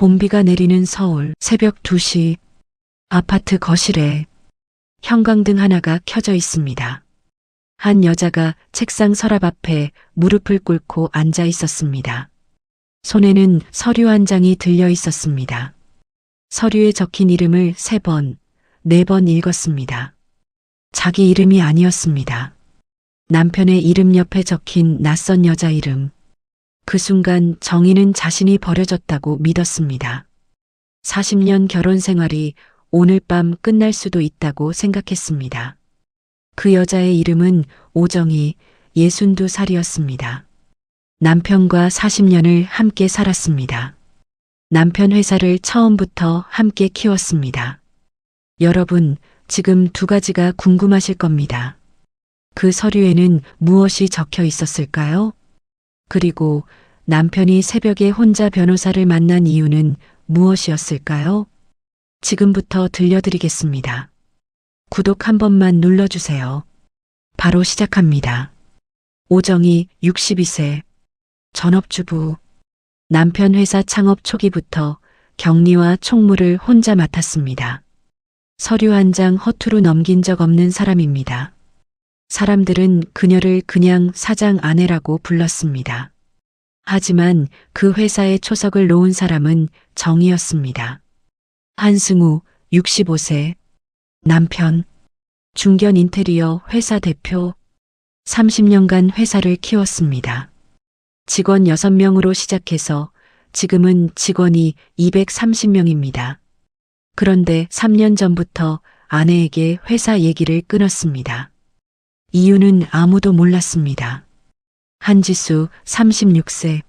봄비가 내리는 서울 새벽 2시 아파트 거실에 형광등 하나가 켜져 있습니다. 한 여자가 책상 서랍 앞에 무릎을 꿇고 앉아 있었습니다. 손에는 서류 한 장이 들려 있었습니다. 서류에 적힌 이름을 3번, 4번 읽었습니다. 자기 이름이 아니었습니다. 남편의 이름 옆에 적힌 낯선 여자 이름. 그 순간 정희는 자신이 버려졌다고 믿었습니다. 40년 결혼 생활이 오늘 밤 끝날 수도 있다고 생각했습니다. 그 여자의 이름은 오정희, 62살이었습니다. 남편과 40년을 함께 살았습니다. 남편 회사를 처음부터 함께 키웠습니다. 여러분, 지금 2가지가 궁금하실 겁니다. 그 서류에는 무엇이 적혀 있었을까요? 그리고 남편이 새벽에 혼자 변호사를 만난 이유는 무엇이었을까요? 지금부터 들려드리겠습니다. 구독 한 번만 눌러주세요. 바로 시작합니다. 오정희 62세 전업주부. 남편 회사 창업 초기부터 격리와 총무를 혼자 맡았습니다. 서류 한 장 허투루 넘긴 적 없는 사람입니다. 사람들은 그녀를 그냥 사장 아내라고 불렀습니다. 하지만 그 회사에 초석을 놓은 사람은 정이었습니다. 한승우 65세 남편 중견 인테리어 회사 대표 30년간 회사를 키웠습니다. 직원 6명으로 시작해서 지금은 직원이 230명입니다. 그런데 3년 전부터 아내에게 회사 얘기를 끊었습니다. 이유는 아무도 몰랐습니다. 한지수 36세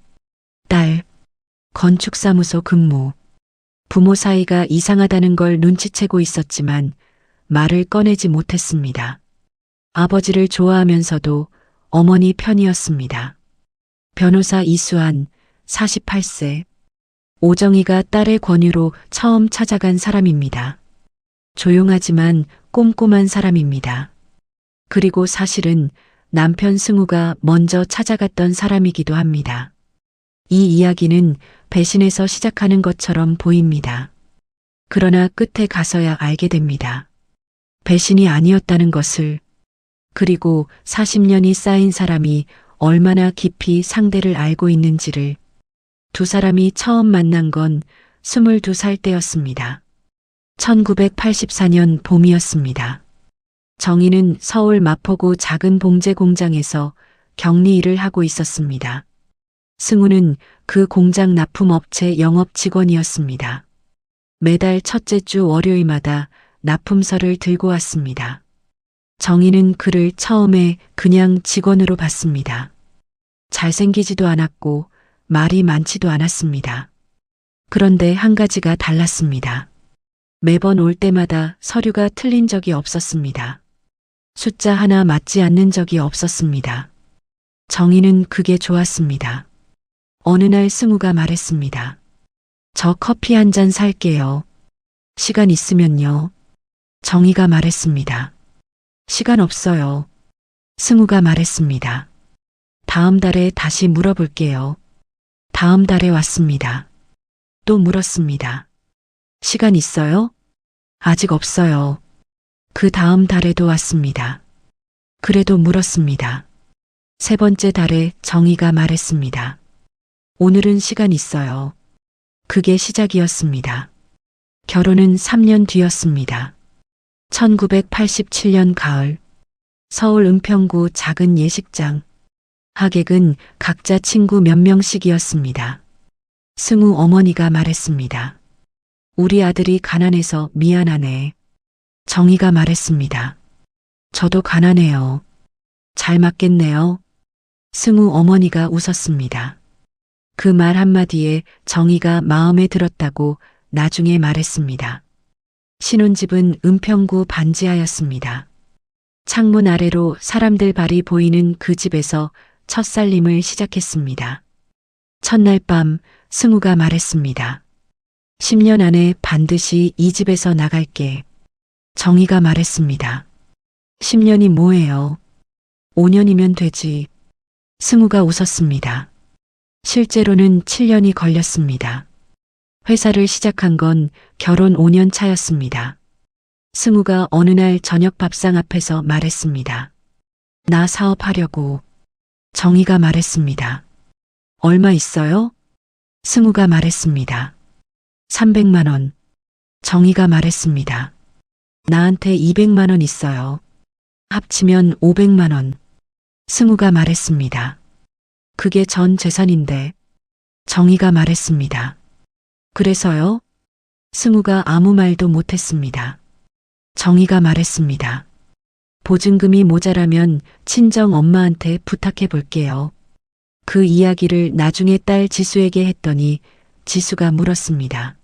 딸 건축사무소 근무. 부모 사이가 이상하다는 걸 눈치채고 있었지만 말을 꺼내지 못했습니다. 아버지를 좋아하면서도 어머니 편이었습니다. 변호사 이수한 48세 오정희가 딸의 권유로 처음 찾아간 사람입니다. 조용하지만 꼼꼼한 사람입니다. 그리고 사실은 남편 승우가 먼저 찾아갔던 사람이기도 합니다. 이 이야기는 배신에서 시작하는 것처럼 보입니다. 그러나 끝에 가서야 알게 됩니다. 배신이 아니었다는 것을. 그리고 40년이 쌓인 사람이 얼마나 깊이 상대를 알고 있는지를. 두 사람이 처음 만난 건 22살 때였습니다. 1984년 봄이었습니다. 정희는 서울 마포구 작은 봉제 공장에서 격리 일을 하고 있었습니다. 승우는 그 공장 납품업체 영업 직원이었습니다. 매달 첫째 주 월요일마다 납품서를 들고 왔습니다. 정희는 그를 처음에 그냥 직원으로 봤습니다. 잘생기지도 않았고 말이 많지도 않았습니다. 그런데 한 가지가 달랐습니다. 매번 올 때마다 서류가 틀린 적이 없었습니다. 숫자 하나 맞지 않는 적이 없었습니다. 정희는 그게 좋았습니다. 어느 날 승우가 말했습니다. 저 커피 한 잔 살게요. 시간 있으면요. 정희가 말했습니다. 시간 없어요. 승우가 말했습니다. 다음 달에 다시 물어볼게요. 다음 달에 왔습니다. 또 물었습니다. 시간 있어요? 아직 없어요. 그 다음 달에도 왔습니다. 그래도 물었습니다. 3번째 달에 정희가 말했습니다. 오늘은 시간 있어요. 그게 시작이었습니다. 결혼은 3년 뒤였습니다. 1987년 가을 서울 은평구 작은 예식장. 하객은 각자 친구 몇 명씩이었습니다. 승우 어머니가 말했습니다. 우리 아들이 가난해서 미안하네. 정희가 말했습니다. 저도 가난해요. 잘 맞겠네요. 승우 어머니가 웃었습니다. 그 말 한마디에 정희가 마음에 들었다고 나중에 말했습니다. 신혼집은 은평구 반지하였습니다. 창문 아래로 사람들 발이 보이는 그 집에서 첫 살림을 시작했습니다. 첫날 밤 승우가 말했습니다. 10년 안에 반드시 이 집에서 나갈게. 정희가 말했습니다. 10년이 뭐예요? 5년이면 되지. 승우가 웃었습니다. 실제로는 7년이 걸렸습니다. 회사를 시작한 건 결혼 5년 차였습니다. 승우가 어느 날 저녁 밥상 앞에서 말했습니다. 나 사업하려고. 정희가 말했습니다. 얼마 있어요? 승우가 말했습니다. 300만 원. 정희가 말했습니다. 나한테 200만 원 있어요. 합치면 500만 원. 승우가 말했습니다. 그게 전 재산인데. 정희가 말했습니다. 그래서요? 승우가 아무 말도 못했습니다. 정희가 말했습니다. 보증금이 모자라면 친정 엄마한테 부탁해 볼게요. 그 이야기를 나중에 딸 지수에게 했더니 지수가 물었습니다.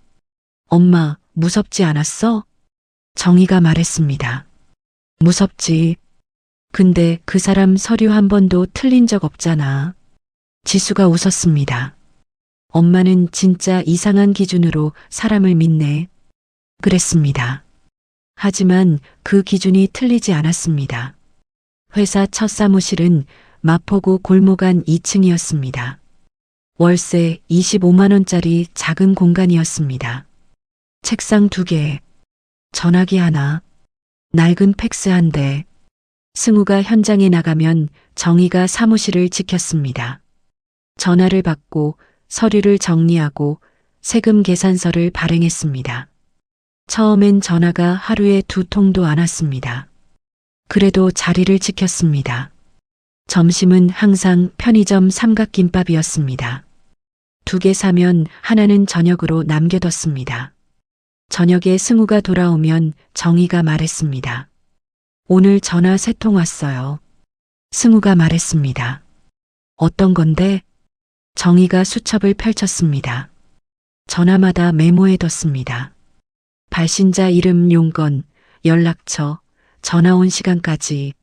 엄마, 무섭지 않았어? 정희가 말했습니다. 무섭지. 근데 그 사람 서류 한 번도 틀린 적 없잖아. 지수가 웃었습니다. 엄마는 진짜 이상한 기준으로 사람을 믿네. 그랬습니다. 하지만 그 기준이 틀리지 않았습니다. 회사 첫 사무실은 마포구 골목 안 2층이었습니다. 월세 25만 원짜리 작은 공간이었습니다. 책상 2개, 전화기 하나, 낡은 팩스 한 대. 승우가 현장에 나가면 정희가 사무실을 지켰습니다. 전화를 받고 서류를 정리하고 세금 계산서를 발행했습니다. 처음엔 전화가 하루에 2통도 안 왔습니다. 그래도 자리를 지켰습니다. 점심은 항상 편의점 삼각김밥이었습니다. 2개 사면 하나는 저녁으로 남겨뒀습니다. 저녁에 승우가 돌아오면 정희가 말했습니다. 오늘 전화 3통 왔어요. 승우가 말했습니다. 어떤 건데? 정희가 수첩을 펼쳤습니다. 전화마다 메모해뒀습니다. 발신자 이름, 용건, 연락처, 전화 온 시간까지.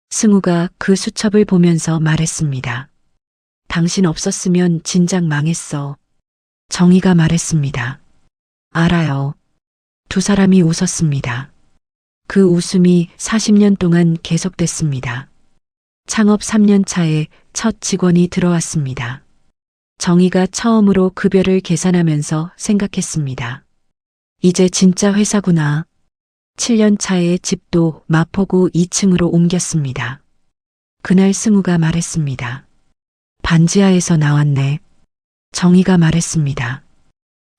승우가 그 수첩을 보면서 말했습니다. 당신 없었으면 진작 망했어. 정희가 말했습니다. 알아요. 2 사람이 웃었습니다. 그 웃음이 40년 동안 계속됐습니다. 창업 3년 차에 첫 직원이 들어왔습니다. 정희가 처음으로 급여를 계산하면서 생각했습니다. 이제 진짜 회사구나. 7년 차에 집도 마포구 2층으로 옮겼습니다. 그날 승우가 말했습니다. 반지하에서 나왔네. 정희가 말했습니다.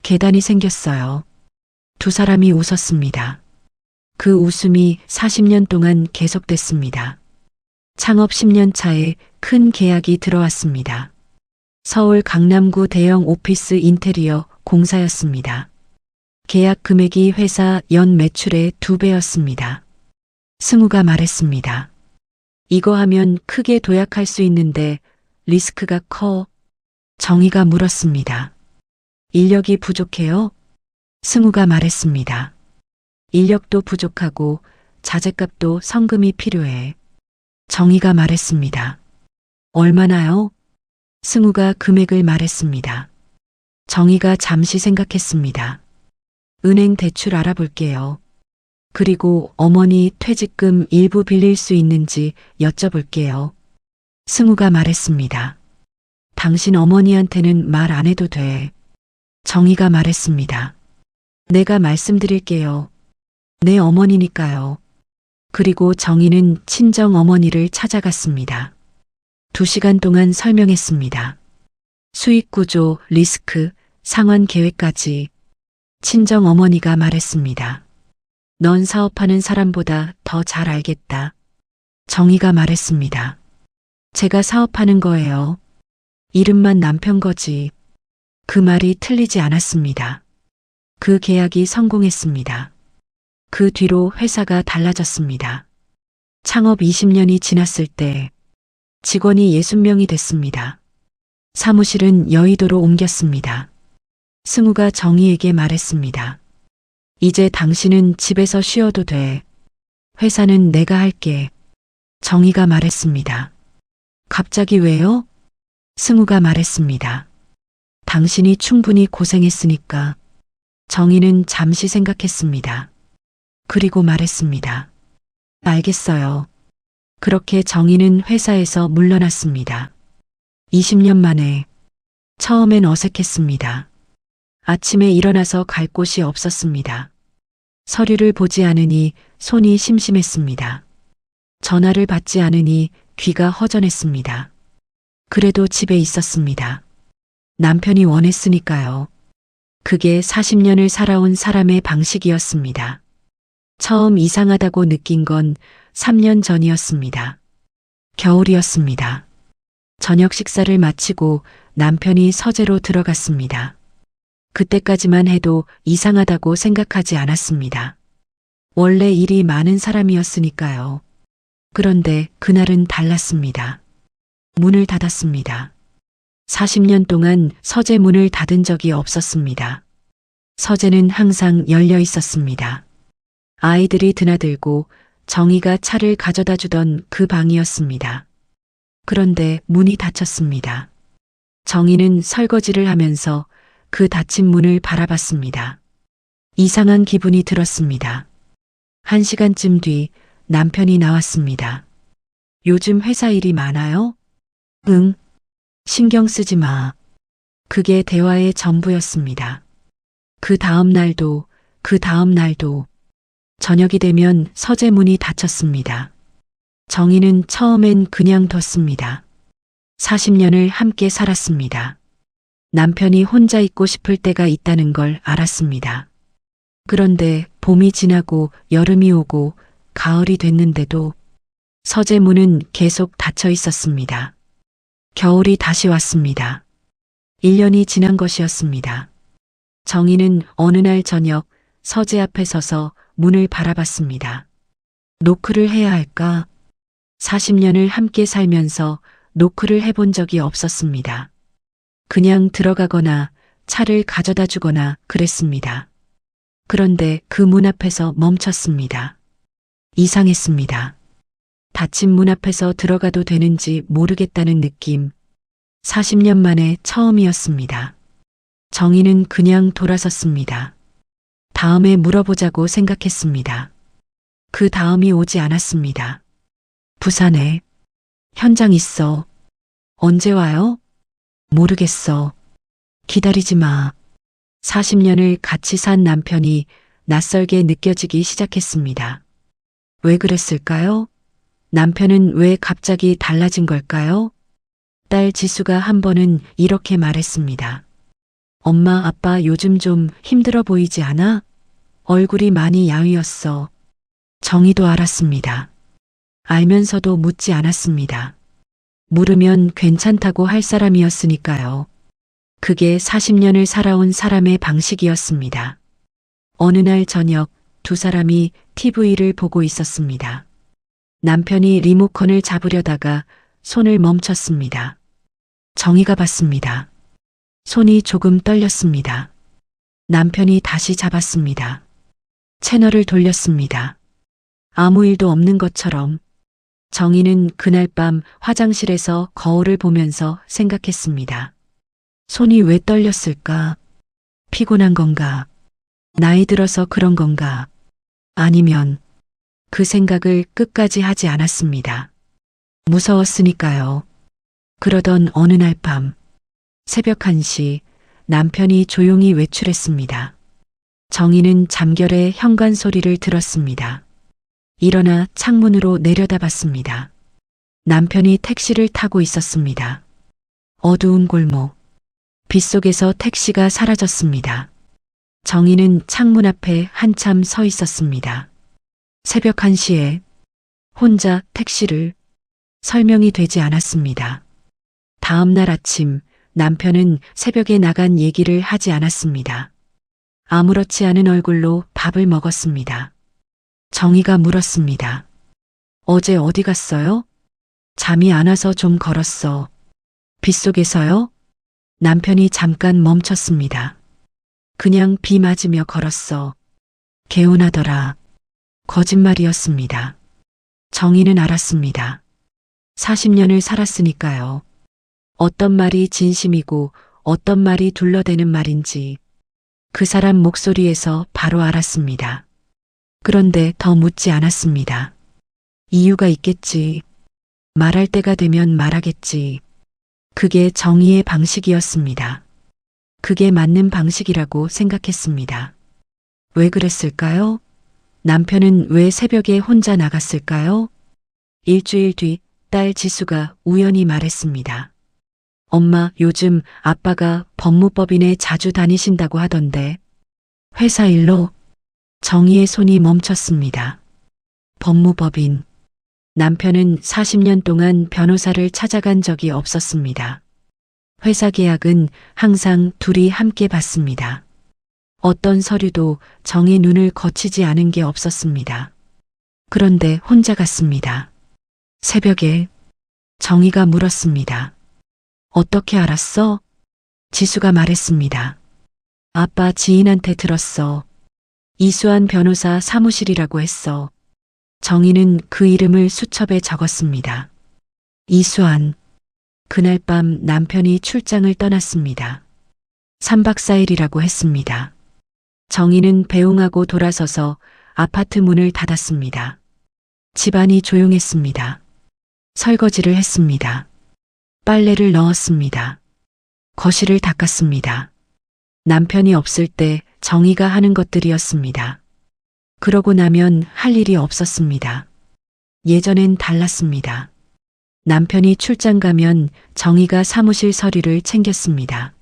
계단이 생겼어요. 2 사람이 웃었습니다. 그 웃음이 40년 동안 계속됐습니다. 창업 10년 차에 큰 계약이 들어왔습니다. 서울 강남구 대형 오피스 인테리어 공사였습니다. 계약 금액이 회사 연 매출의 2배였습니다. 승우가 말했습니다. 이거 하면 크게 도약할 수 있는데 리스크가 커. 정희가 물었습니다. 인력이 부족해요? 승우가 말했습니다. 인력도 부족하고 자재값도 성금이 필요해. 정희가 말했습니다. 얼마나요? 승우가 금액을 말했습니다. 정희가 잠시 생각했습니다. 은행 대출 알아볼게요. 그리고 어머니 퇴직금 일부 빌릴 수 있는지 여쭤볼게요. 승우가 말했습니다. 당신 어머니한테는 말 안 해도 돼. 정희가 말했습니다. 내가 말씀드릴게요. 내 어머니니까요. 그리고 정희는 친정 어머니를 찾아갔습니다. 2시간 동안 설명했습니다. 수익 구조, 리스크, 상환 계획까지. 친정 어머니가 말했습니다. 넌 사업하는 사람보다 더 잘 알겠다. 정희가 말했습니다. 제가 사업하는 거예요. 이름만 남편 거지. 그 말이 틀리지 않았습니다. 그 계약이 성공했습니다. 그 뒤로 회사가 달라졌습니다. 창업 20년이 지났을 때 직원이 60명이 됐습니다. 사무실은 여의도로 옮겼습니다. 승우가 정희에게 말했습니다. 이제 당신은 집에서 쉬어도 돼. 회사는 내가 할게. 정희가 말했습니다. 갑자기 왜요? 승우가 말했습니다. 당신이 충분히 고생했으니까. 정희는 잠시 생각했습니다. 그리고 말했습니다. 알겠어요. 그렇게 정희는 회사에서 물러났습니다. 20년 만에. 처음엔 어색했습니다. 아침에 일어나서 갈 곳이 없었습니다. 서류를 보지 않으니 손이 심심했습니다. 전화를 받지 않으니 귀가 허전했습니다. 그래도 집에 있었습니다. 남편이 원했으니까요. 그게 40년을 살아온 사람의 방식이었습니다. 처음 이상하다고 느낀 건 3년 전이었습니다. 겨울이었습니다. 저녁 식사를 마치고 남편이 서재로 들어갔습니다. 그때까지만 해도 이상하다고 생각하지 않았습니다. 원래 일이 많은 사람이었으니까요. 그런데 그날은 달랐습니다. 문을 닫았습니다. 40년 동안 서재 문을 닫은 적이 없었습니다. 서재는 항상 열려 있었습니다. 아이들이 드나들고 정희가 차를 가져다 주던 그 방이었습니다. 그런데 문이 닫혔습니다. 정희는 설거지를 하면서 그 닫힌 문을 바라봤습니다. 이상한 기분이 들었습니다. 1시간쯤 뒤 남편이 나왔습니다. 요즘 회사 일이 많아요? 응. 신경 쓰지 마. 그게 대화의 전부였습니다. 그 다음 날도 저녁이 되면 서재 문이 닫혔습니다. 정희는 처음엔 그냥 뒀습니다. 40년을 함께 살았습니다. 남편이 혼자 있고 싶을 때가 있다는 걸 알았습니다. 그런데 봄이 지나고 여름이 오고 가을이 됐는데도 서재 문은 계속 닫혀 있었습니다. 겨울이 다시 왔습니다. 1년이 지난 것이었습니다. 정희는 어느 날 저녁 서재 앞에 서서 문을 바라봤습니다. 노크를 해야 할까? 40년을 함께 살면서 노크를 해본 적이 없었습니다. 그냥 들어가거나 차를 가져다 주거나 그랬습니다. 그런데 그 문 앞에서 멈췄습니다. 이상했습니다. 닫힌 문 앞에서 들어가도 되는지 모르겠다는 느낌. 40년 만에 처음이었습니다. 정희는 그냥 돌아섰습니다. 다음에 물어보자고 생각했습니다. 그 다음이 오지 않았습니다. 부산에 현장 있어. 언제 와요? 모르겠어. 기다리지 마. 40년을 같이 산 남편이 낯설게 느껴지기 시작했습니다. 왜 그랬을까요? 남편은 왜 갑자기 달라진 걸까요? 딸 지수가 한 번은 이렇게 말했습니다. 엄마, 아빠 요즘 좀 힘들어 보이지 않아? 얼굴이 많이 야위었어. 정희도 알았습니다. 알면서도 묻지 않았습니다. 물으면 괜찮다고 할 사람이었으니까요. 그게 40년을 살아온 사람의 방식이었습니다. 어느 날 저녁 두 사람이 TV를 보고 있었습니다. 남편이 리모컨을 잡으려다가 손을 멈췄습니다. 정희가 봤습니다. 손이 조금 떨렸습니다. 남편이 다시 잡았습니다. 채널을 돌렸습니다. 아무 일도 없는 것처럼. 정희는 그날 밤 화장실에서 거울을 보면서 생각했습니다. 손이 왜 떨렸을까? 피곤한 건가? 나이 들어서 그런 건가? 아니면 그 생각을 끝까지 하지 않았습니다. 무서웠으니까요. 그러던 어느 날 밤, 새벽 1시 남편이 조용히 외출했습니다. 정희는 잠결에 현관 소리를 들었습니다. 일어나 창문으로 내려다봤습니다. 남편이 택시를 타고 있었습니다. 어두운 골목, 빛 속에서 택시가 사라졌습니다. 정희는 창문 앞에 한참 서 있었습니다. 새벽 1시에 혼자 택시를 설명이 되지 않았습니다. 다음 날 아침 남편은 새벽에 나간 얘기를 하지 않았습니다. 아무렇지 않은 얼굴로 밥을 먹었습니다. 정희가 물었습니다. 어제 어디 갔어요? 잠이 안 와서 좀 걸었어. 빗속에서요? 남편이 잠깐 멈췄습니다. 그냥 비 맞으며 걸었어. 개운하더라. 거짓말이었습니다. 정희는 알았습니다. 40년을 살았으니까요. 어떤 말이 진심이고 어떤 말이 둘러대는 말인지 그 사람 목소리에서 바로 알았습니다. 그런데 더 묻지 않았습니다. 이유가 있겠지. 말할 때가 되면 말하겠지. 그게 정희의 방식이었습니다. 그게 맞는 방식이라고 생각했습니다. 왜 그랬을까요? 남편은 왜 새벽에 혼자 나갔을까요? 일주일 뒤 딸 지수가 우연히 말했습니다. 엄마, 요즘 아빠가 법무법인에 자주 다니신다고 하던데. 회사 일로? 정희의 손이 멈췄습니다. 법무법인. 남편은 40년 동안 변호사를 찾아간 적이 없었습니다. 회사 계약은 항상 둘이 함께 봤습니다. 어떤 서류도 정의 눈을 거치지 않은 게 없었습니다. 그런데 혼자 갔습니다. 새벽에 정희가 물었습니다. 어떻게 알았어? 지수가 말했습니다. 아빠 지인한테 들었어. 이수환 변호사 사무실이라고 했어. 정희는 그 이름을 수첩에 적었습니다. 이수환. 그날 밤 남편이 출장을 떠났습니다. 3박 4일이라고 했습니다. 정희는 배웅하고 돌아서서 아파트 문을 닫았습니다. 집안이 조용했습니다. 설거지를 했습니다. 빨래를 넣었습니다. 거실을 닦았습니다. 남편이 없을 때 정희가 하는 것들이었습니다. 그러고 나면 할 일이 없었습니다. 예전엔 달랐습니다. 남편이 출장 가면 정희가 사무실 서류를 챙겼습니다.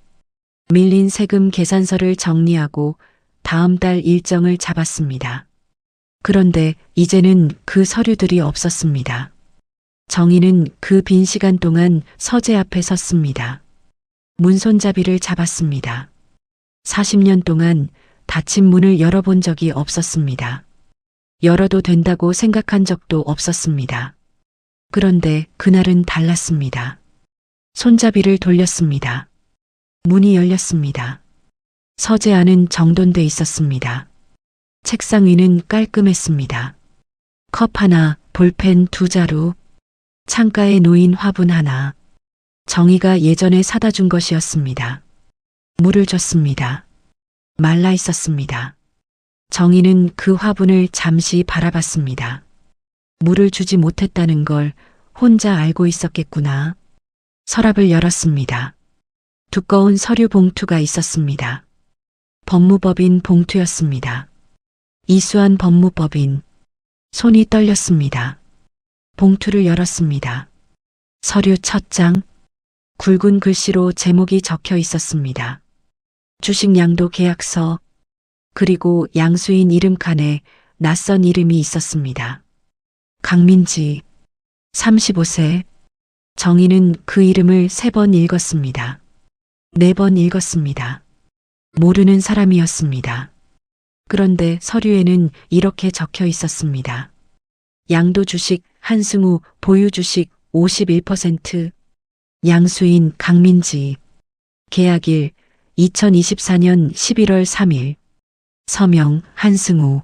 밀린 세금 계산서를 정리하고 다음 달 일정을 잡았습니다. 그런데 이제는 그 서류들이 없었습니다. 정희는 그 빈 시간 동안 서재 앞에 섰습니다. 문손잡이를 잡았습니다. 40년 동안 닫힌 문을 열어본 적이 없었습니다. 열어도 된다고 생각한 적도 없었습니다. 그런데 그날은 달랐습니다. 손잡이를 돌렸습니다. 문이 열렸습니다. 서재 안은 정돈돼 있었습니다. 책상 위는 깔끔했습니다. 컵 하나, 볼펜 2자루, 창가에 놓인 화분 하나. 정희가 예전에 사다 준 것이었습니다. 물을 줬습니다. 말라 있었습니다. 정희는 그 화분을 잠시 바라봤습니다. 물을 주지 못했다는 걸 혼자 알고 있었겠구나. 서랍을 열었습니다. 두꺼운 서류 봉투가 있었습니다. 법무법인 봉투였습니다. 이수환 법무법인. 손이 떨렸습니다. 봉투를 열었습니다. 서류 첫 장. 굵은 글씨로 제목이 적혀 있었습니다. 주식 양도 계약서. 그리고 양수인 이름칸에 낯선 이름이 있었습니다. 강민지. 35세. 정희는 그 이름을 3번 읽었습니다. 4번 읽었습니다. 모르는 사람이었습니다. 그런데 서류에는 이렇게 적혀 있었습니다. 양도 주식 한승우 보유 주식 51%. 양수인 강민지. 계약일 2024년 11월 3일. 서명 한승우.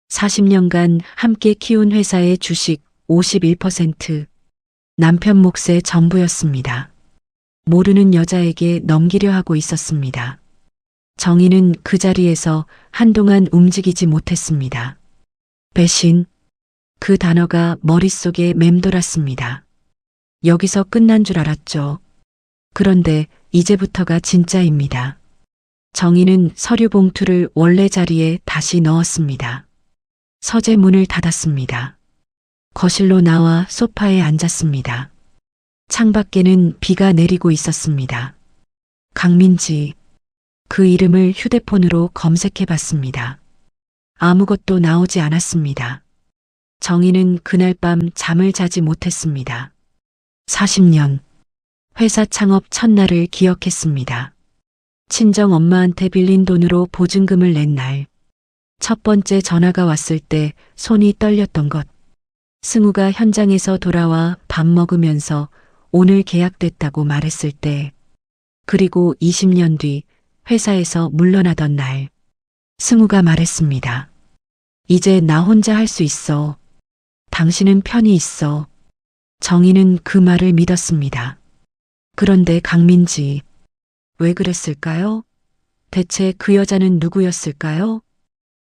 40년간 함께 키운 회사의 주식 51%. 남편 몫의 전부였습니다. 모르는 여자에게 넘기려 하고 있었습니다. 정희는 그 자리에서 한동안 움직이지 못했습니다. 배신. 그 단어가 머릿속에 맴돌았습니다. 여기서 끝난 줄 알았죠. 그런데 이제부터가 진짜입니다. 정희는 서류 봉투를 원래 자리에 다시 넣었습니다. 서재 문을 닫았습니다. 거실로 나와 소파에 앉았습니다. 창밖에는 비가 내리고 있었습니다. 강민지. 그 이름을 휴대폰으로 검색해 봤습니다. 아무것도 나오지 않았습니다. 정희는 그날 밤 잠을 자지 못했습니다. 40년. 회사 창업 첫날을 기억했습니다. 친정 엄마한테 빌린 돈으로 보증금을 낸 날. 첫 번째 전화가 왔을 때 손이 떨렸던 것. 승우가 현장에서 돌아와 밥 먹으면서 오늘 계약됐다고 말했을 때. 그리고 20년 뒤 회사에서 물러나던 날. 승우가 말했습니다. 이제 나 혼자 할 수 있어. 당신은 편히 있어. 정희는 그 말을 믿었습니다. 그런데 강민지. 왜 그랬을까요? 대체 그 여자는 누구였을까요?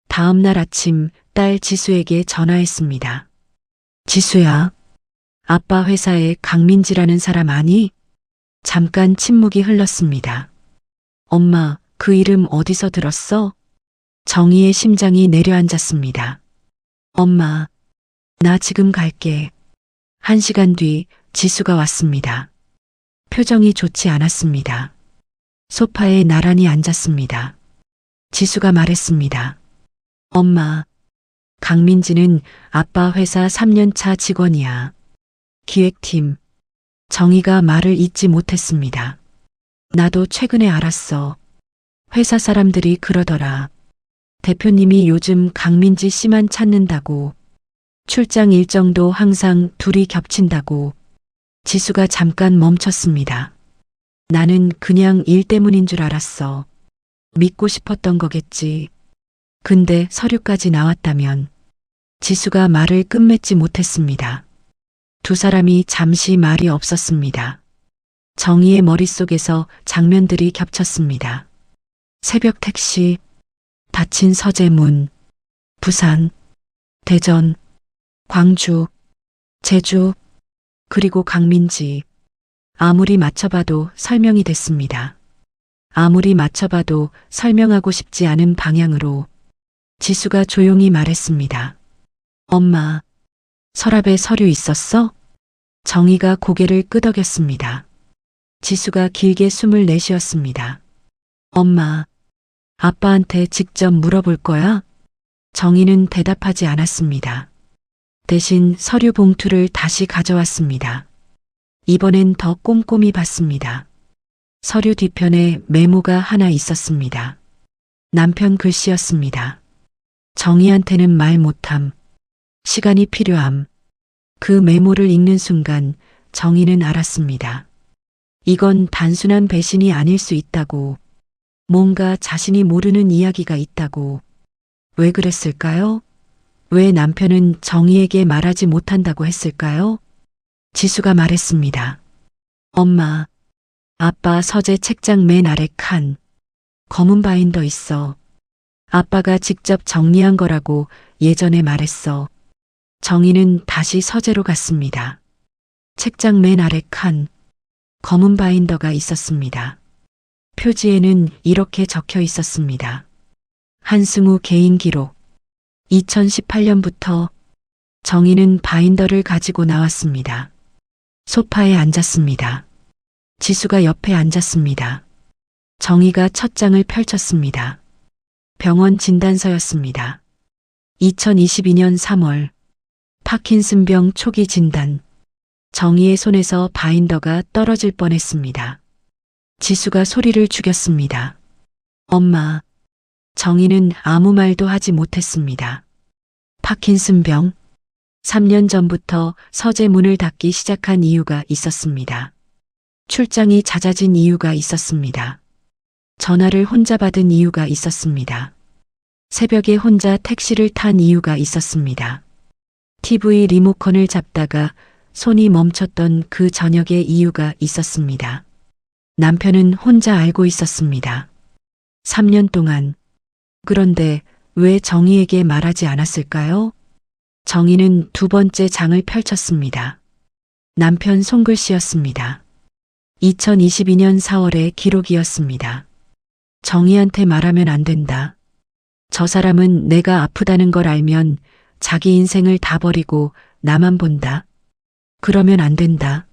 다음 날 아침 딸 지수에게 전화했습니다. 지수야, 아빠 회사에 강민지라는 사람 아니? 잠깐 침묵이 흘렀습니다. 엄마, 그 이름 어디서 들었어? 정희의 심장이 내려앉았습니다. 엄마, 나 지금 갈게. 1시간 뒤 지수가 왔습니다. 표정이 좋지 않았습니다. 소파에 나란히 앉았습니다. 지수가 말했습니다. 엄마, 강민지는 아빠 회사 3년차 직원이야. 기획팀. 정희가 말을 잇지 못했습니다. 나도 최근에 알았어. 회사 사람들이 그러더라. 대표님이 요즘 강민지 씨만 찾는다고. 출장 일정도 항상 둘이 겹친다고. 지수가 잠깐 멈췄습니다. 나는 그냥 일 때문인 줄 알았어. 믿고 싶었던 거겠지. 근데 서류까지 나왔다면. 지수가 말을 끝맺지 못했습니다. 두 사람이 잠시 말이 없었습니다. 정희의 머릿속에서 장면들이 겹쳤습니다. 새벽 택시, 닫힌 서재문, 부산, 대전, 광주, 제주, 그리고 강민지. 아무리 맞춰봐도 설명이 됐습니다. 아무리 맞춰봐도 설명하고 싶지 않은 방향으로 지수가 조용히 말했습니다. 엄마, 서랍에 서류 있었어? 정희가 고개를 끄덕였습니다. 지수가 길게 숨을 내쉬었습니다. 엄마, 아빠한테 직접 물어볼 거야? 정희는 대답하지 않았습니다. 대신 서류 봉투를 다시 가져왔습니다. 이번엔 더 꼼꼼히 봤습니다. 서류 뒤편에 메모가 하나 있었습니다. 남편 글씨였습니다. 정희한테는 말 못함. 시간이 필요함. 그 메모를 읽는 순간 정희는 알았습니다. 이건 단순한 배신이 아닐 수 있다고. 뭔가 자신이 모르는 이야기가 있다고. 왜 그랬을까요? 왜 남편은 정희에게 말하지 못한다고 했을까요? 지수가 말했습니다. 엄마, 아빠 서재 책장 맨 아래 칸. 검은 바인더 있어. 아빠가 직접 정리한 거라고 예전에 말했어. 정희는 다시 서재로 갔습니다. 책장 맨 아래 칸. 검은 바인더가 있었습니다. 표지에는 이렇게 적혀 있었습니다. 한승우 개인 기록. 2018년부터 정희는 바인더를 가지고 나왔습니다. 소파에 앉았습니다. 지수가 옆에 앉았습니다. 정희가 첫 장을 펼쳤습니다. 병원 진단서였습니다. 2022년 3월 파킨슨병 초기 진단. 정희의 손에서 바인더가 떨어질 뻔했습니다. 지수가 소리를 죽였습니다. 엄마. 정희는 아무 말도 하지 못했습니다. 파킨슨병. 3년 전부터 서재 문을 닫기 시작한 이유가 있었습니다. 출장이 잦아진 이유가 있었습니다. 전화를 혼자 받은 이유가 있었습니다. 새벽에 혼자 택시를 탄 이유가 있었습니다. TV 리모컨을 잡다가 손이 멈췄던 그 저녁의 이유가 있었습니다. 남편은 혼자 알고 있었습니다. 3년 동안. 그런데 왜 정희에게 말하지 않았을까요? 정희는 두 번째 장을 펼쳤습니다. 남편 손글씨였습니다. 2022년 4월의 기록이었습니다. 정희한테 말하면 안 된다. 저 사람은 내가 아프다는 걸 알면 자기 인생을 다 버리고 나만 본다. 그러면 안 된다.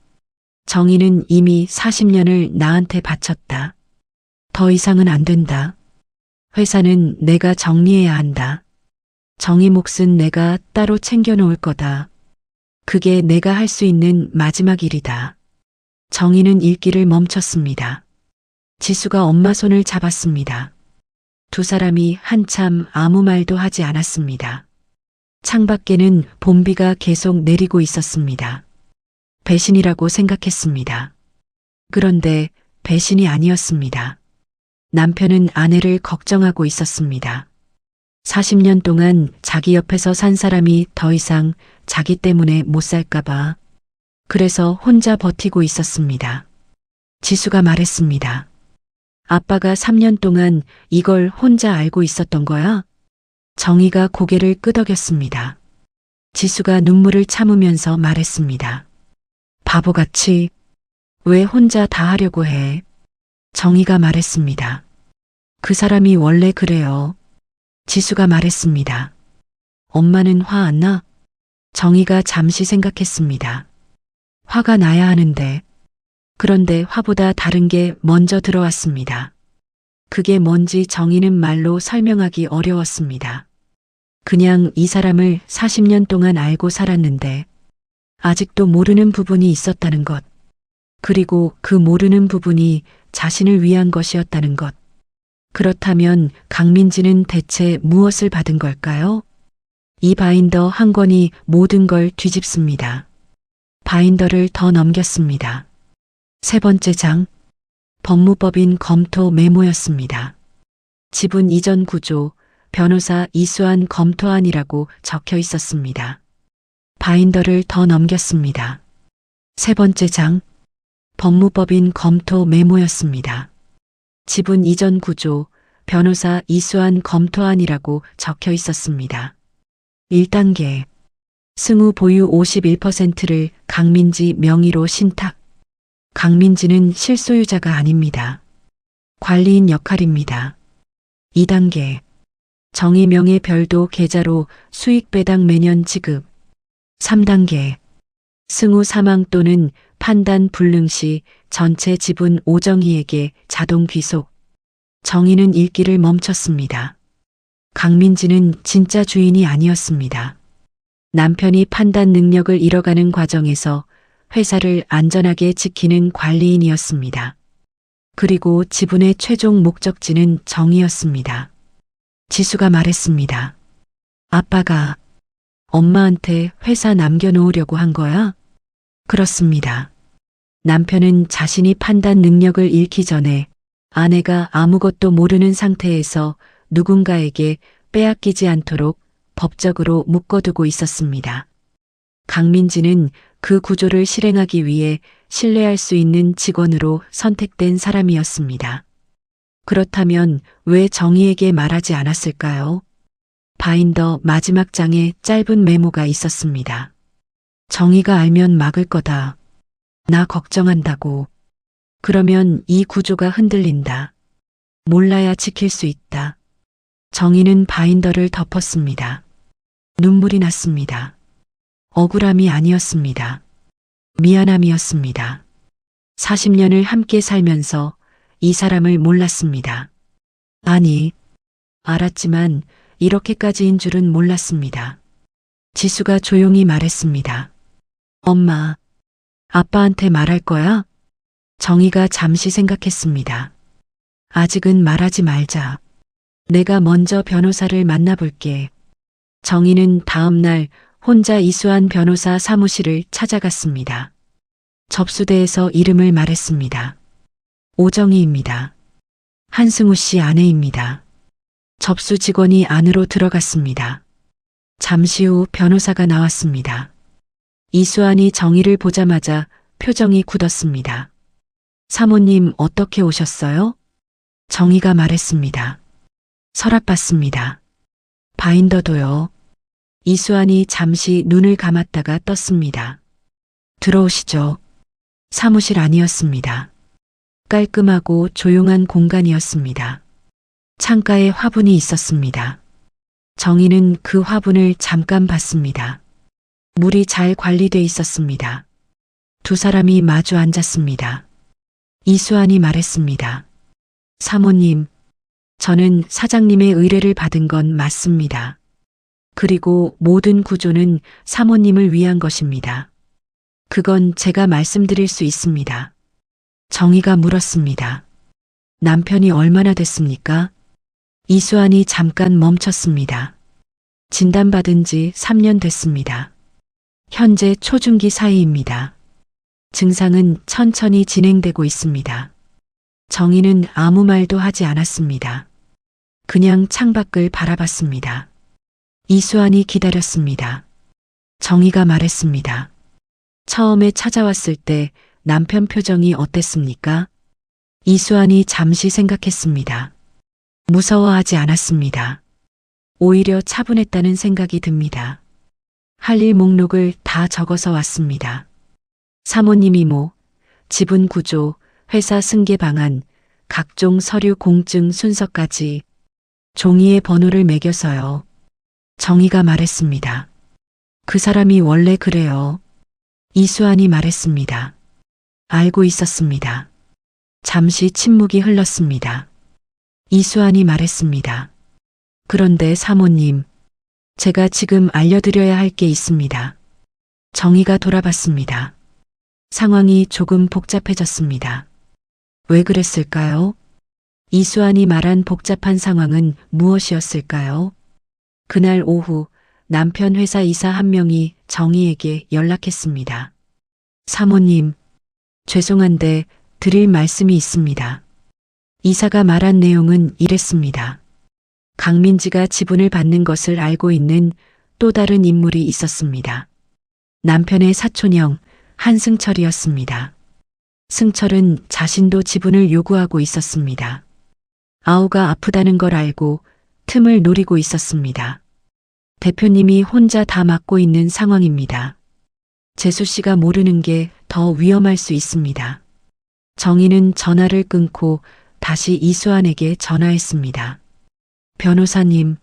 정희는 이미 40년을 나한테 바쳤다. 더 이상은 안 된다. 회사는 내가 정리해야 한다. 정희 몫은 내가 따로 챙겨놓을 거다. 그게 내가 할 수 있는 마지막 일이다. 정희는 읽기를 멈췄습니다. 지수가 엄마 손을 잡았습니다. 두 사람이 한참 아무 말도 하지 않았습니다. 창밖에는 봄비가 계속 내리고 있었습니다. 배신이라고 생각했습니다. 그런데 배신이 아니었습니다. 남편은 아내를 걱정하고 있었습니다. 40년 동안 자기 옆에서 산 사람이 더 이상 자기 때문에 못 살까봐. 그래서 혼자 버티고 있었습니다. 지수가 말했습니다. 아빠가 3년 동안 이걸 혼자 알고 있었던 거야? 정희가 고개를 끄덕였습니다. 지수가 눈물을 참으면서 말했습니다. 바보같이 왜 혼자 다 하려고 해? 정희가 말했습니다. 그 사람이 원래 그래요. 지수가 말했습니다. 엄마는 화 안 나? 정희가 잠시 생각했습니다. 화가 나야 하는데. 그런데 화보다 다른 게 먼저 들어왔습니다. 그게 뭔지 정희는 말로 설명하기 어려웠습니다. 그냥 이 사람을 40년 동안 알고 살았는데 아직도 모르는 부분이 있었다는 것. 그리고 그 모르는 부분이 자신을 위한 것이었다는 것. 그렇다면 강민지는 대체 무엇을 받은 걸까요? 이 바인더 한 권이 모든 걸 뒤집습니다. 바인더를 더 넘겼습니다. 세 번째 장, 법무법인 검토 메모였습니다. 지분 이전 구조, 변호사 이수한 검토안이라고 적혀 있었습니다. 바인더를 더 넘겼습니다. 세 번째 장, 법무법인 검토 메모였습니다. 지분 이전 구조, 변호사 이수한 검토안이라고 적혀 있었습니다. 1단계, 승우 보유 51%를 강민지 명의로 신탁. 강민지는 실소유자가 아닙니다. 관리인 역할입니다. 2단계, 정희 명의 별도 계좌로 수익 배당 매년 지급. 3단계, 승우 사망 또는 판단 불능 시 전체 지분 오정희에게 자동 귀속. 정희는 읽기를 멈췄습니다. 강민지는 진짜 주인이 아니었습니다. 남편이 판단 능력을 잃어가는 과정에서 회사를 안전하게 지키는 관리인이었습니다. 그리고 지분의 최종 목적지는 정희였습니다. 지수가 말했습니다. 아빠가 엄마한테 회사 남겨놓으려고 한 거야? 그렇습니다. 남편은 자신이 판단 능력을 잃기 전에 아내가 아무것도 모르는 상태에서 누군가에게 빼앗기지 않도록 법적으로 묶어두고 있었습니다. 강민지는 그 구조를 실행하기 위해 신뢰할 수 있는 직원으로 선택된 사람이었습니다. 그렇다면 왜 정희에게 말하지 않았을까요? 바인더 마지막 장에 짧은 메모가 있었습니다. 정희가 알면 막을 거다. 나 걱정한다고. 그러면 이 구조가 흔들린다. 몰라야 지킬 수 있다. 정희는 바인더를 덮었습니다. 눈물이 났습니다. 억울함이 아니었습니다. 미안함이었습니다. 40년을 함께 살면서 이 사람을 몰랐습니다. 아니, 알았지만 이렇게까지인 줄은 몰랐습니다. 지수가 조용히 말했습니다. 엄마, 아빠한테 말할 거야? 정희가 잠시 생각했습니다. 아직은 말하지 말자. 내가 먼저 변호사를 만나볼게. 정희는 다음 날 혼자 이수한 변호사 사무실을 찾아갔습니다. 접수대에서 이름을 말했습니다. 오정희입니다. 한승우 씨 아내입니다. 접수 직원이 안으로 들어갔습니다. 잠시 후 변호사가 나왔습니다. 이수환이 정희를 보자마자 표정이 굳었습니다. 사모님 어떻게 오셨어요? 정희가 말했습니다. 서랍 봤습니다. 바인더도요. 이수환이 잠시 눈을 감았다가 떴습니다. 들어오시죠. 사무실 아니었습니다. 깔끔하고 조용한 공간이었습니다. 창가에 화분이 있었습니다. 정희는 그 화분을 잠깐 봤습니다. 물이 잘 관리돼 있었습니다. 두 사람이 마주 앉았습니다. 이수환이 말했습니다. 사모님, 저는 사장님의 의뢰를 받은 건 맞습니다. 그리고 모든 구조는 사모님을 위한 것입니다. 그건 제가 말씀드릴 수 있습니다. 정희가 물었습니다. 남편이 얼마나 됐습니까? 이수환이 잠깐 멈췄습니다. 진단받은 지 3년 됐습니다. 현재 초중기 사이입니다. 증상은 천천히 진행되고 있습니다. 정희는 아무 말도 하지 않았습니다. 그냥 창밖을 바라봤습니다. 이수환이 기다렸습니다. 정희가 말했습니다. 처음에 찾아왔을 때 남편 표정이 어땠습니까? 이수환이 잠시 생각했습니다. 무서워하지 않았습니다. 오히려 차분했다는 생각이 듭니다. 할 일 목록을 다 적어서 왔습니다. 사모님 이모, 지분 구조, 회사 승계 방안, 각종 서류 공증 순서까지 종이에 번호를 매겨서요. 정희가 말했습니다. 그 사람이 원래 그래요. 이수환이 말했습니다. 알고 있었습니다. 잠시 침묵이 흘렀습니다. 이수환이 말했습니다. 그런데 사모님, 제가 지금 알려드려야 할 게 있습니다. 정희가 돌아봤습니다. 상황이 조금 복잡해졌습니다. 왜 그랬을까요? 이수환이 말한 복잡한 상황은 무엇이었을까요? 그날 오후 남편 회사 이사 한 명이 정희에게 연락했습니다. 사모님, 죄송한데 드릴 말씀이 있습니다. 이사가 말한 내용은 이랬습니다. 강민지가 지분을 받는 것을 알고 있는 또 다른 인물이 있었습니다. 남편의 사촌형 한승철이었습니다. 승철은 자신도 지분을 요구하고 있었습니다. 아우가 아프다는 걸 알고 틈을 노리고 있었습니다. 대표님이 혼자 다 맡고 있는 상황입니다. 재수 씨가 모르는 게 더 위험할 수 있습니다. 정희는 전화를 끊고 다시 이수환에게 전화했습니다. 변호사님,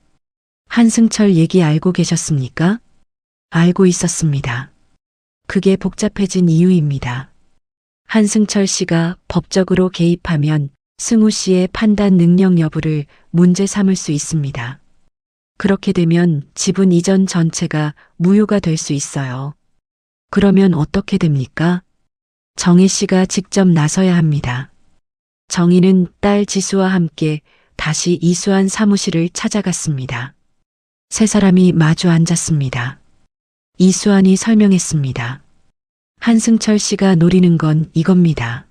한승철 얘기 알고 계셨습니까? 알고 있었습니다. 그게 복잡해진 이유입니다. 한승철 씨가 법적으로 개입하면 승우 씨의 판단 능력 여부를 문제 삼을 수 있습니다. 그렇게 되면 지분 이전 전체가 무효가 될 수 있어요. 그러면 어떻게 됩니까? 정희 씨가 직접 나서야 합니다. 정희는 딸 지수와 함께 다시 이수환 사무실을 찾아갔습니다. 세 사람이 마주 앉았습니다. 이수환이 설명했습니다. 한승철 씨가 노리는 건 이겁니다.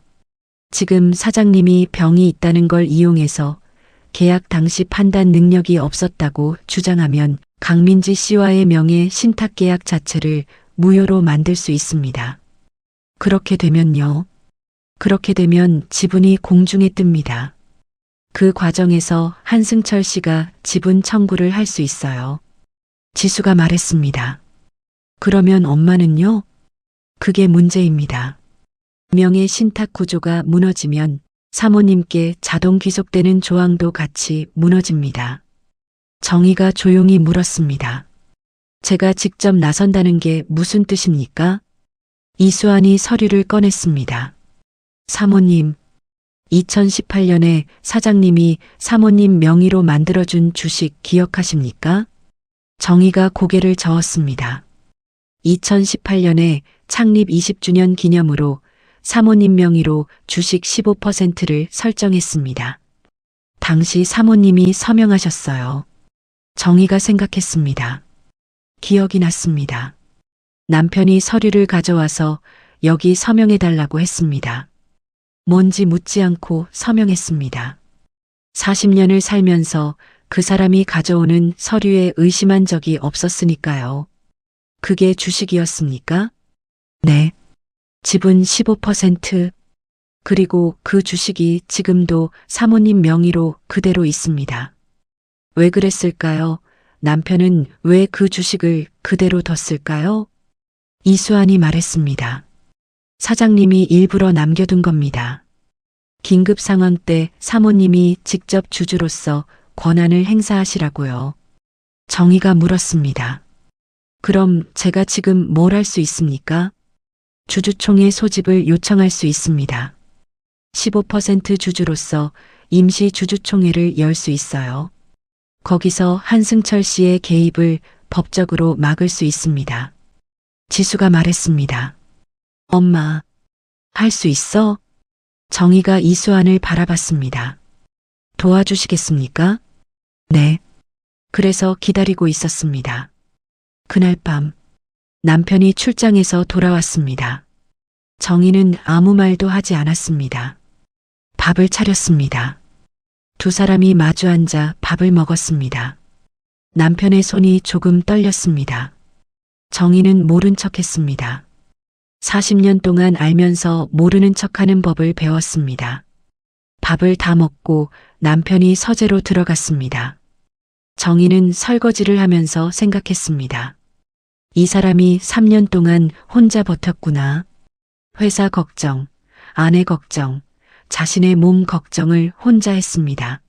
지금 사장님이 병이 있다는 걸 이용해서 계약 당시 판단 능력이 없었다고 주장하면 강민지 씨와의 명예 신탁 계약 자체를 무효로 만들 수 있습니다. 그렇게 되면요. 그렇게 되면 지분이 공중에 뜹니다. 그 과정에서 한승철 씨가 지분 청구를 할 수 있어요. 지수가 말했습니다. 그러면 엄마는요? 그게 문제입니다. 명예 신탁 구조가 무너지면 사모님께 자동 귀속되는 조항도 같이 무너집니다. 정희가 조용히 물었습니다. 제가 직접 나선다는 게 무슨 뜻입니까? 이수환이 서류를 꺼냈습니다. 사모님, 2018년에 사장님이 사모님 명의로 만들어준 주식 기억하십니까? 정희가 고개를 저었습니다. 2018년에 창립 20주년 기념으로 사모님 명의로 주식 15%를 설정했습니다. 당시 사모님이 서명하셨어요. 정희가 생각했습니다. 기억이 났습니다. 남편이 서류를 가져와서 여기 서명해달라고 했습니다. 뭔지 묻지 않고 서명했습니다. 40년을 살면서 그 사람이 가져오는 서류에 의심한 적이 없었으니까요. 그게 주식이었습니까? 네. 지분 15%. 그리고 그 주식이 지금도 사모님 명의로 그대로 있습니다. 왜 그랬을까요? 남편은 왜 그 주식을 그대로 뒀을까요? 이수환이 말했습니다. 사장님이 일부러 남겨둔 겁니다. 긴급 상황 때 사모님이 직접 주주로서 권한을 행사하시라고요. 정희가 물었습니다. 그럼 제가 지금 뭘 할 수 있습니까? 주주총회 소집을 요청할 수 있습니다. 15% 주주로서 임시 주주총회를 열 수 있어요. 거기서 한승철 씨의 개입을 법적으로 막을 수 있습니다. 지수가 말했습니다. 엄마, 할 수 있어? 정희가 이수환을 바라봤습니다. 도와주시겠습니까? 네. 그래서 기다리고 있었습니다. 그날 밤 남편이 출장에서 돌아왔습니다. 정희는 아무 말도 하지 않았습니다. 밥을 차렸습니다. 두 사람이 마주 앉아 밥을 먹었습니다. 남편의 손이 조금 떨렸습니다. 정희는 모른 척했습니다. 40년 동안 알면서 모르는 척하는 법을 배웠습니다. 밥을 다 먹고 남편이 서재로 들어갔습니다. 정희는 설거지를 하면서 생각했습니다. 이 사람이 3년 동안 혼자 버텼구나. 회사 걱정, 아내 걱정, 자신의 몸 걱정을 혼자 했습니다.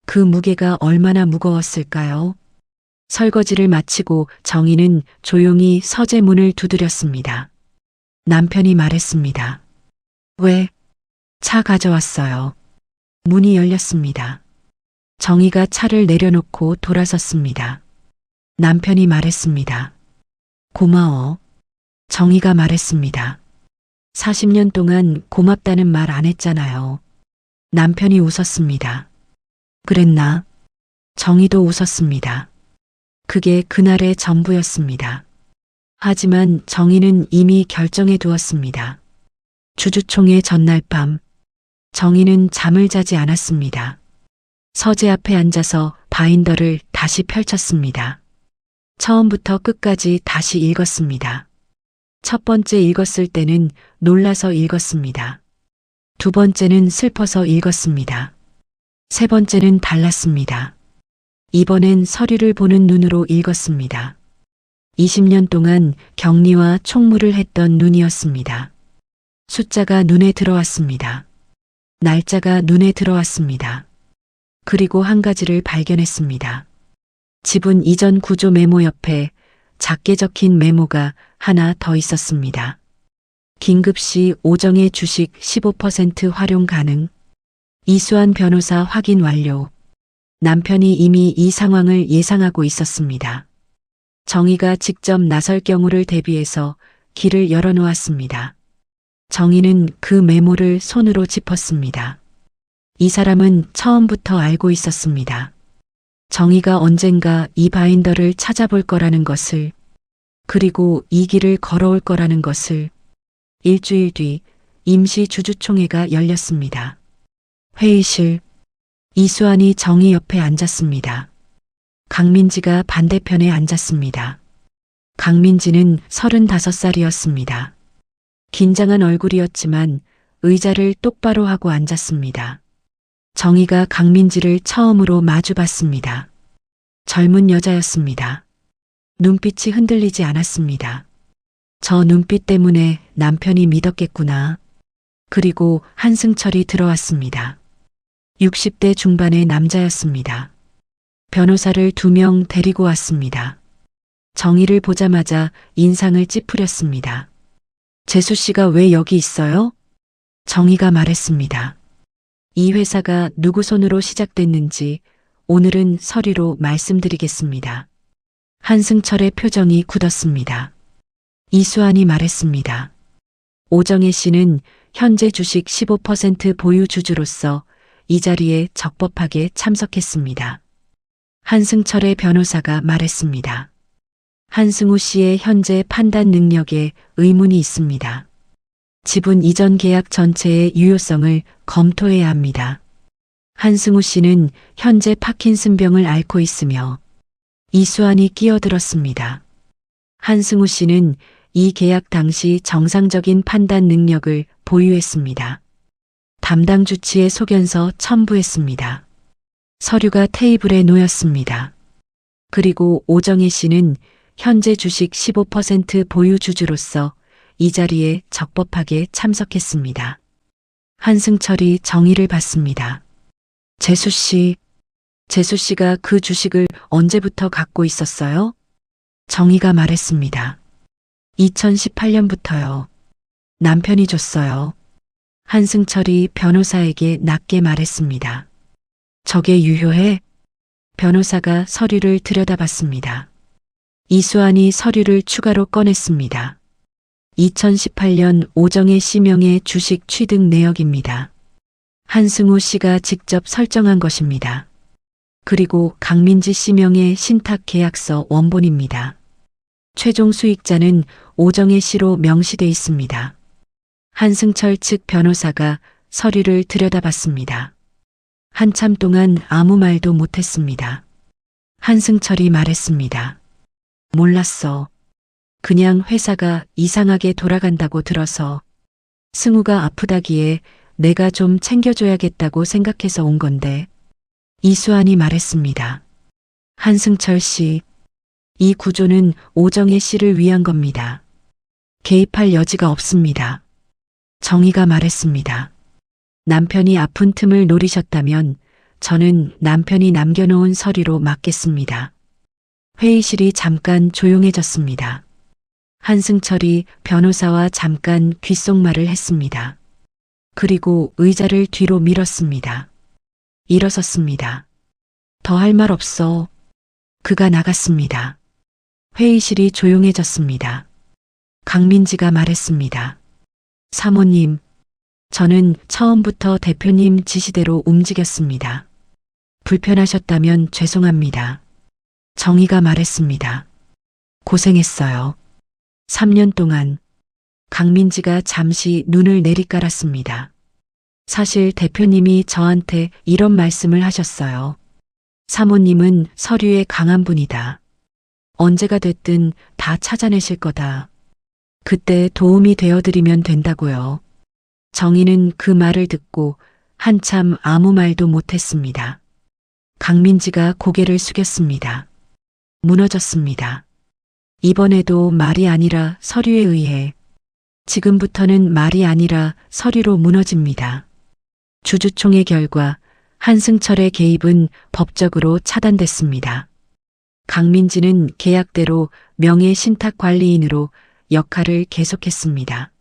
그 무게가 얼마나 무거웠을까요? 설거지를 마치고 정희는 조용히 서재 문을 두드렸습니다. 남편이 말했습니다. 왜? 차 가져왔어요. 문이 열렸습니다. 정희가 차를 내려놓고 돌아섰습니다. 남편이 말했습니다. 고마워. 정희가 말했습니다. 40년 동안 고맙다는 말 안 했잖아요. 남편이 웃었습니다. 그랬나? 정희도 웃었습니다. 그게 그날의 전부였습니다. 하지만 정희는 이미 결정해 두었습니다. 주주총회 전날 밤, 정희는 잠을 자지 않았습니다. 서재 앞에 앉아서 바인더를 다시 펼쳤습니다. 처음부터 끝까지 다시 읽었습니다. 첫 번째 읽었을 때는 놀라서 읽었습니다. 두 번째는 슬퍼서 읽었습니다. 세 번째는 달랐습니다. 이번엔 서류를 보는 눈으로 읽었습니다. 20년 동안 격리와 총무를 했던 눈이었습니다. 숫자가 눈에 들어왔습니다. 날짜가 눈에 들어왔습니다. 그리고 한 가지를 발견했습니다. 지분 이전 구조 메모 옆에 작게 적힌 메모가 하나 더 있었습니다. 긴급시 오정의 주식 15% 활용 가능. 이수환 변호사 확인 완료. 남편이 이미 이 상황을 예상하고 있었습니다. 정희가 직접 나설 경우를 대비해서 길을 열어놓았습니다. 정희는 그 메모를 손으로 짚었습니다. 이 사람은 처음부터 알고 있었습니다. 정희가 언젠가 이 바인더를 찾아볼 거라는 것을, 그리고 이 길을 걸어올 거라는 것을. 일주일 뒤 임시 주주총회가 열렸습니다. 회의실, 이수환이 정희 옆에 앉았습니다. 강민지가 반대편에 앉았습니다. 강민지는 35살이었습니다. 긴장한 얼굴이었지만 의자를 똑바로 하고 앉았습니다. 정희가 강민지를 처음으로 마주봤습니다. 젊은 여자였습니다. 눈빛이 흔들리지 않았습니다. 저 눈빛 때문에 남편이 믿었겠구나. 그리고 한승철이 들어왔습니다. 60대 중반의 남자였습니다. 변호사를 2명 데리고 왔습니다. 정희를 보자마자 인상을 찌푸렸습니다. 재수 씨가 왜 여기 있어요? 정희가 말했습니다. 이 회사가 누구 손으로 시작됐는지 오늘은 서류로 말씀드리겠습니다. 한승철의 표정이 굳었습니다. 이수환이 말했습니다. 오정혜 씨는 현재 주식 15% 보유 주주로서 이 자리에 적법하게 참석했습니다. 한승철의 변호사가 말했습니다. 한승우 씨의 현재 판단 능력에 의문이 있습니다. 지분 이전 계약 전체의 유효성을 검토해야 합니다. 한승우 씨는 현재 파킨슨병을 앓고 있으며. 이수환이 끼어들었습니다. 한승우 씨는 이 계약 당시 정상적인 판단 능력을 보유했습니다. 담당 주치의 소견서 첨부했습니다. 서류가 테이블에 놓였습니다. 그리고 오정혜 씨는 현재 주식 15% 보유 주주로서 이 자리에 적법하게 참석했습니다. 한승철이 정희를 봤습니다. 재수 씨가 그 주식을 언제부터 갖고 있었어요? 정희가 말했습니다. 2018년부터요. 남편이 줬어요. 한승철이 변호사에게 낮게 말했습니다. 저게 유효해? 변호사가 서류를 들여다봤습니다. 이수환이 서류를 추가로 꺼냈습니다. 2018년 오정혜 씨 명의 주식 취득 내역입니다. 한승우 씨가 직접 설정한 것입니다. 그리고 강민지 씨 명의 신탁 계약서 원본입니다. 최종 수익자는 오정혜 씨로 명시돼 있습니다. 한승철 측 변호사가 서류를 들여다봤습니다. 한참 동안 아무 말도 못했습니다. 한승철이 말했습니다. 몰랐어. 그냥 회사가 이상하게 돌아간다고 들어서. 승우가 아프다기에 내가 좀 챙겨줘야겠다고 생각해서 온 건데. 이수환이 말했습니다. 한승철 씨, 이 구조는 오정혜 씨를 위한 겁니다. 개입할 여지가 없습니다. 정희가 말했습니다. 남편이 아픈 틈을 노리셨다면 저는 남편이 남겨놓은 서류로 맡겠습니다. 회의실이 잠깐 조용해졌습니다. 한승철이 변호사와 잠깐 귓속말을 했습니다. 그리고 의자를 뒤로 밀었습니다. 일어섰습니다. 더 할 말 없어. 그가 나갔습니다. 회의실이 조용해졌습니다. 강민지가 말했습니다. 사모님, 저는 처음부터 대표님 지시대로 움직였습니다. 불편하셨다면 죄송합니다. 정희가 말했습니다. 고생했어요. 3년 동안. 강민지가 잠시 눈을 내리깔았습니다. 사실 대표님이 저한테 이런 말씀을 하셨어요. 사모님은 서류에 강한 분이다. 언제가 됐든 다 찾아내실 거다. 그때 도움이 되어드리면 된다고요. 정희는 그 말을 듣고 한참 아무 말도 못했습니다. 강민지가 고개를 숙였습니다. 무너졌습니다. 이번에도 말이 아니라 서류에 의해, 지금부터는 말이 아니라 서류로 무너집니다. 주주총회 결과 한승철의 개입은 법적으로 차단됐습니다. 강민지는 계약대로 명예신탁관리인으로 역할을 계속했습니다.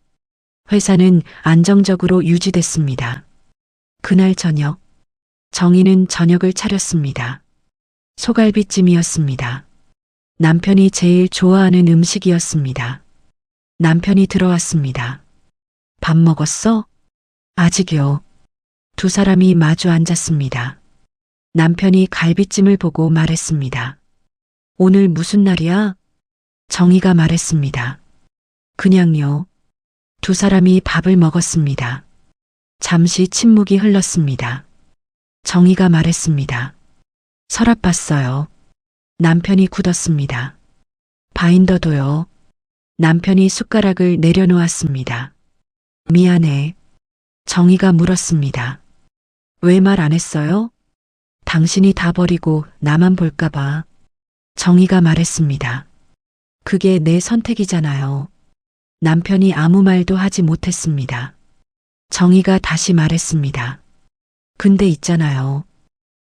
회사는 안정적으로 유지됐습니다. 그날 저녁, 정희는 저녁을 차렸습니다. 소갈비찜이었습니다. 남편이 제일 좋아하는 음식이었습니다. 남편이 들어왔습니다. 밥 먹었어? 아직요. 두 사람이 마주 앉았습니다. 남편이 갈비찜을 보고 말했습니다. 오늘 무슨 날이야? 정희가 말했습니다. 그냥요. 두 사람이 밥을 먹었습니다. 잠시 침묵이 흘렀습니다. 정희가 말했습니다. 서랍 봤어요. 남편이 굳었습니다. 바인더도요. 남편이 숟가락을 내려놓았습니다. 미안해. 정희가 물었습니다. 왜 말 안 했어요? 당신이 다 버리고 나만 볼까봐. 정희가 말했습니다. 그게 내 선택이잖아요. 남편이 아무 말도 하지 못했습니다. 정희가 다시 말했습니다. 근데 있잖아요.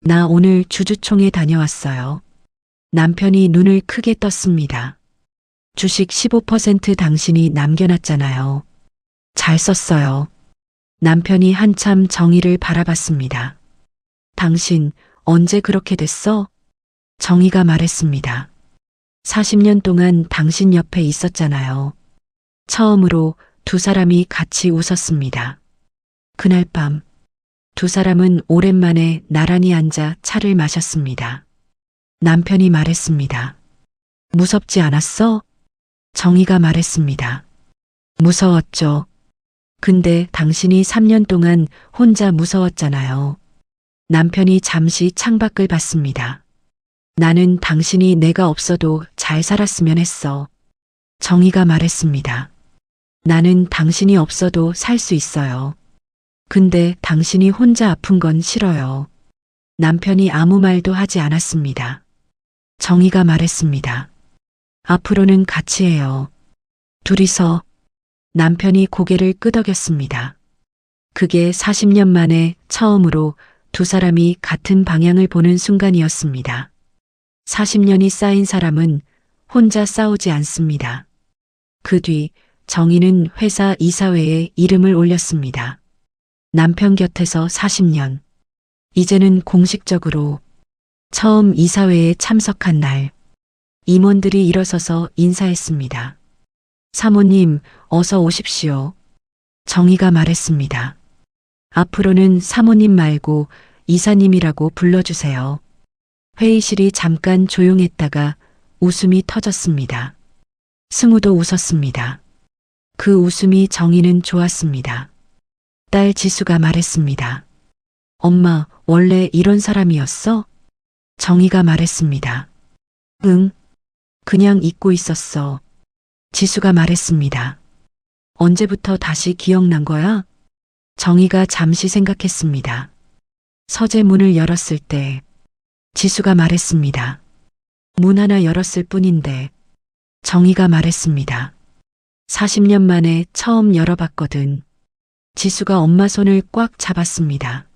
나 오늘 주주총회 다녀왔어요. 남편이 눈을 크게 떴습니다. 주식 15% 당신이 남겨놨잖아요. 잘 썼어요. 남편이 한참 정희를 바라봤습니다. 당신 언제 그렇게 됐어? 정희가 말했습니다. 40년 동안 당신 옆에 있었잖아요. 처음으로 두 사람이 같이 웃었습니다. 그날 밤 두 사람은 오랜만에 나란히 앉아 차를 마셨습니다. 남편이 말했습니다. 무섭지 않았어? 정희가 말했습니다. 무서웠죠. 근데 당신이 3년 동안 혼자 무서웠잖아요. 남편이 잠시 창밖을 봤습니다. 나는 당신이 내가 없어도 잘 살았으면 했어. 정희가 말했습니다. 나는 당신이 없어도 살 수 있어요. 근데 당신이 혼자 아픈 건 싫어요. 남편이 아무 말도 하지 않았습니다. 정희가 말했습니다. 앞으로는 같이 해요. 둘이서. 남편이 고개를 끄덕였습니다. 그게 40년 만에 처음으로 두 사람이 같은 방향을 보는 순간이었습니다. 40년이 쌓인 사람은 혼자 싸우지 않습니다. 그 뒤 정희는 회사 이사회에 이름을 올렸습니다. 남편 곁에서 40년. 이제는 공식적으로. 처음 이사회에 참석한 날, 임원들이 일어서서 인사했습니다. 사모님, 어서 오십시오. 정희가 말했습니다. 앞으로는 사모님 말고 이사님이라고 불러주세요. 회의실이 잠깐 조용했다가 웃음이 터졌습니다. 승우도 웃었습니다. 그 웃음이 정희는 좋았습니다. 딸 지수가 말했습니다. 엄마, 원래 이런 사람이었어? 정희가 말했습니다. 응. 그냥 잊고 있었어. 지수가 말했습니다. 언제부터 다시 기억난 거야? 정희가 잠시 생각했습니다. 서재 문을 열었을 때. 지수가 말했습니다. 문 하나 열었을 뿐인데. 정희가 말했습니다. 40년 만에 처음 열어봤거든. 지수가 엄마 손을 꽉 잡았습니다.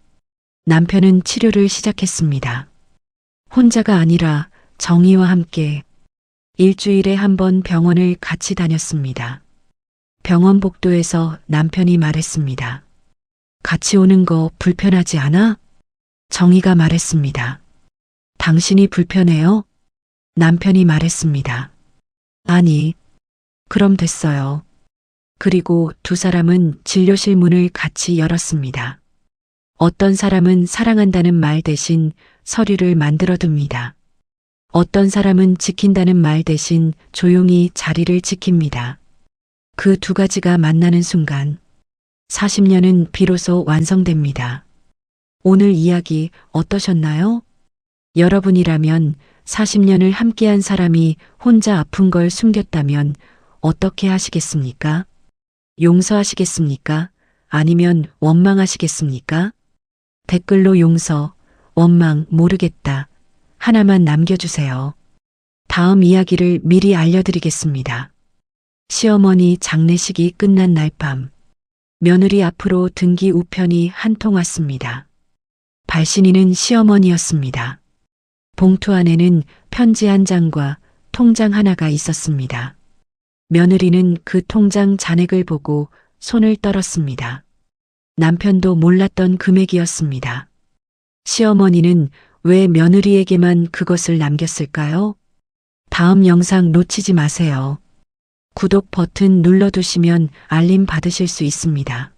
남편은 치료를 시작했습니다. 혼자가 아니라 정희와 함께 일주일에 한 번 병원을 같이 다녔습니다. 병원 복도에서 남편이 말했습니다. 같이 오는 거 불편하지 않아? 정희가 말했습니다. 당신이 불편해요? 남편이 말했습니다. 아니, 그럼 됐어요. 그리고 두 사람은 진료실 문을 같이 열었습니다. 어떤 사람은 사랑한다는 말 대신 서류를 만들어 둡니다. 어떤 사람은 지킨다는 말 대신 조용히 자리를 지킵니다. 그 두 가지가 만나는 순간 40년은 비로소 완성됩니다. 오늘 이야기 어떠셨나요? 여러분이라면 40년을 함께한 사람이 혼자 아픈 걸 숨겼다면 어떻게 하시겠습니까? 용서하시겠습니까? 아니면 원망하시겠습니까? 댓글로 용서, 원망, 모르겠다. 하나만 남겨주세요. 다음 이야기를 미리 알려드리겠습니다. 시어머니 장례식이 끝난 날 밤, 며느리 앞으로 등기 우편이 한 통 왔습니다. 발신인은 시어머니였습니다. 봉투 안에는 편지 한 장과 통장 하나가 있었습니다. 며느리는 그 통장 잔액을 보고 손을 떨었습니다. 남편도 몰랐던 금액이었습니다. 시어머니는 왜 며느리에게만 그것을 남겼을까요? 다음 영상 놓치지 마세요. 구독 버튼 눌러두시면 알림 받으실 수 있습니다.